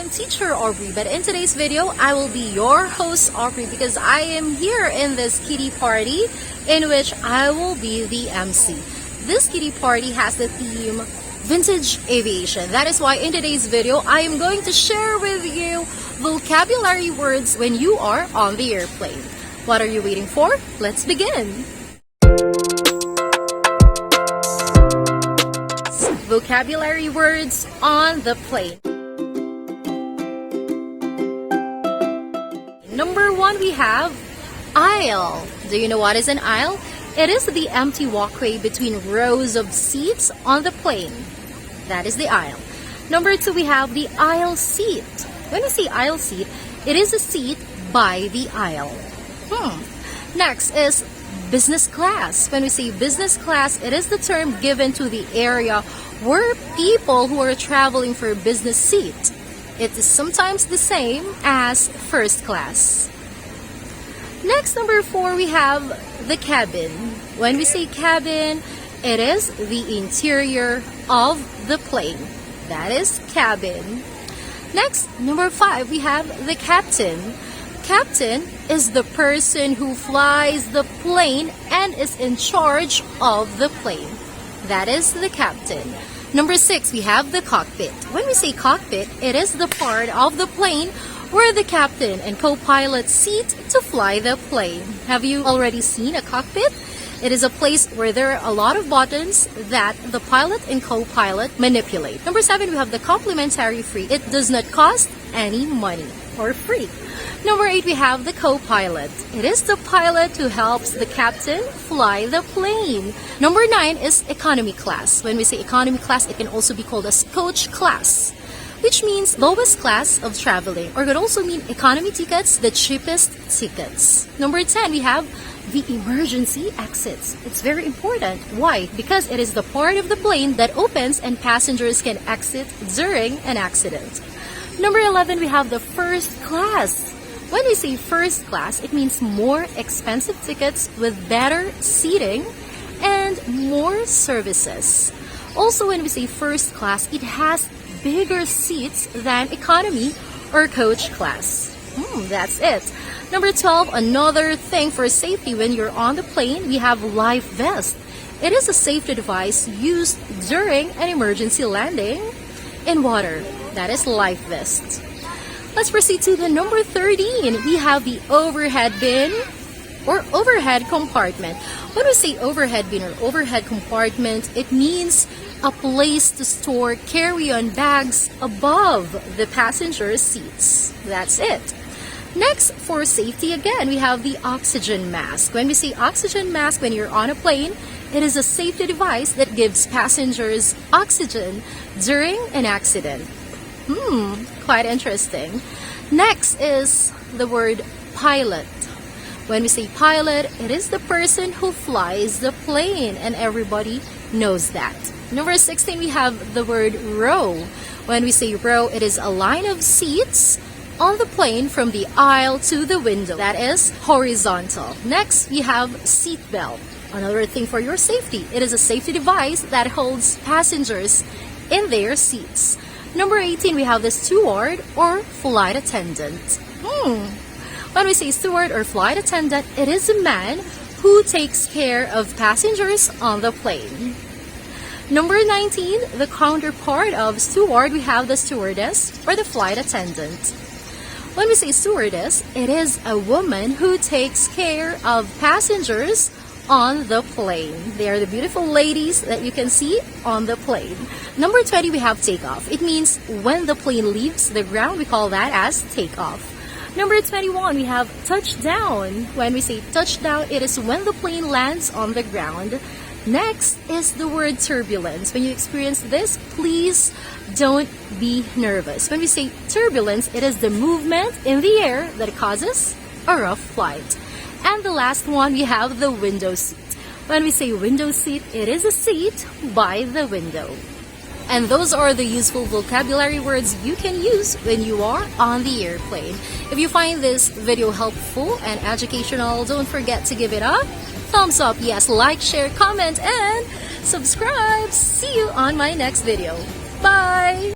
I'm teacher Aubrey, but in today's video, I will be your host Aubrey because I am here in this kiddie party in which I will be the MC. This kiddie party has the theme Vintage Aviation. That is why in today's video, I am going to share with you vocabulary words when you are on the airplane. What are you waiting for? Let's begin! Vocabulary words on the plane. Number one, we have aisle. Do you know what is an aisle? It is the empty walkway between rows of seats on the plane. That is the aisle. Number two, we have the aisle seat. When we say aisle seat, it is a seat by the aisle. Next is business class. When we say business class, it is the term given to the area where people who are traveling for a business seat. It is sometimes the same as first class. Next, number four, we have the cabin. When we say cabin, it is the interior of the plane. That is cabin. Next, number five, we have the captain. Captain is the person who flies the plane and is in charge of the plane. That is the captain. Number six, we have the cockpit. When we say cockpit, it is the part of the plane where the captain and co-pilot sit to fly the plane. Have you already seen a cockpit? It is a place where there are a lot of buttons that the pilot and co-pilot manipulate. Number seven, we have the complimentary free. It does not cost any money or free. Number eight, we have the co-pilot. It is the pilot who helps the captain fly the plane. Number nine is economy class. When we say economy class, it can also be called as coach class, which means lowest class of traveling, or could also mean economy tickets, the cheapest tickets. Number 10, we have the emergency exits. It's very important. Why? Because it is the part of the plane that opens and passengers can exit during an accident. Number 11, we have the first class. When we say first class, it means more expensive tickets with better seating and more services. Also, when we say first class, it has bigger seats than economy or coach class. That's it. Number 12, another thing for safety when you're on the plane, we have life vest. It is a safety device used during an emergency landing in water. That is life vest. Let's proceed to the number 13. We have the overhead bin or overhead compartment. When we say overhead bin or overhead compartment, it means a place to store carry-on bags above the passenger seats. That's it. Next, for safety again, we have the oxygen mask. When we say oxygen mask when you're on a plane, it is a safety device that gives passengers oxygen during an accident. Quite interesting. Next is the word pilot. When we say pilot, it is the person who flies the plane, and everybody knows that. Number 16, we have the word row. When we say row, it is a line of seats on the plane from the aisle to the window. That is horizontal. Next, we have seat belt. Another thing for your safety. It is a safety device that holds passengers in their seats. Number 18, we have the steward or flight attendant. When we say steward or flight attendant, it is a man who takes care of passengers on the plane. Number 19, the counterpart of steward, we have the stewardess or the flight attendant. When we say stewardess, it is a woman who takes care of passengers on the plane. They are the beautiful ladies that you can see on the plane. Number 20, we have takeoff. It means when the plane leaves the ground, we call that as takeoff. Number 21, we have touchdown. When we say touchdown, it is when the plane lands on the ground. Next is the word turbulence. When you experience this, please don't be nervous. When we say turbulence, it is the movement in the air that causes a rough flight. And the last one, we have the window seat. When we say window seat, it is a seat by the window. And those are the useful vocabulary words you can use when you are on the airplane. If you find this video helpful and educational, don't forget to give it a thumbs up. Yes, like, share, comment, and subscribe. See you on my next video. Bye!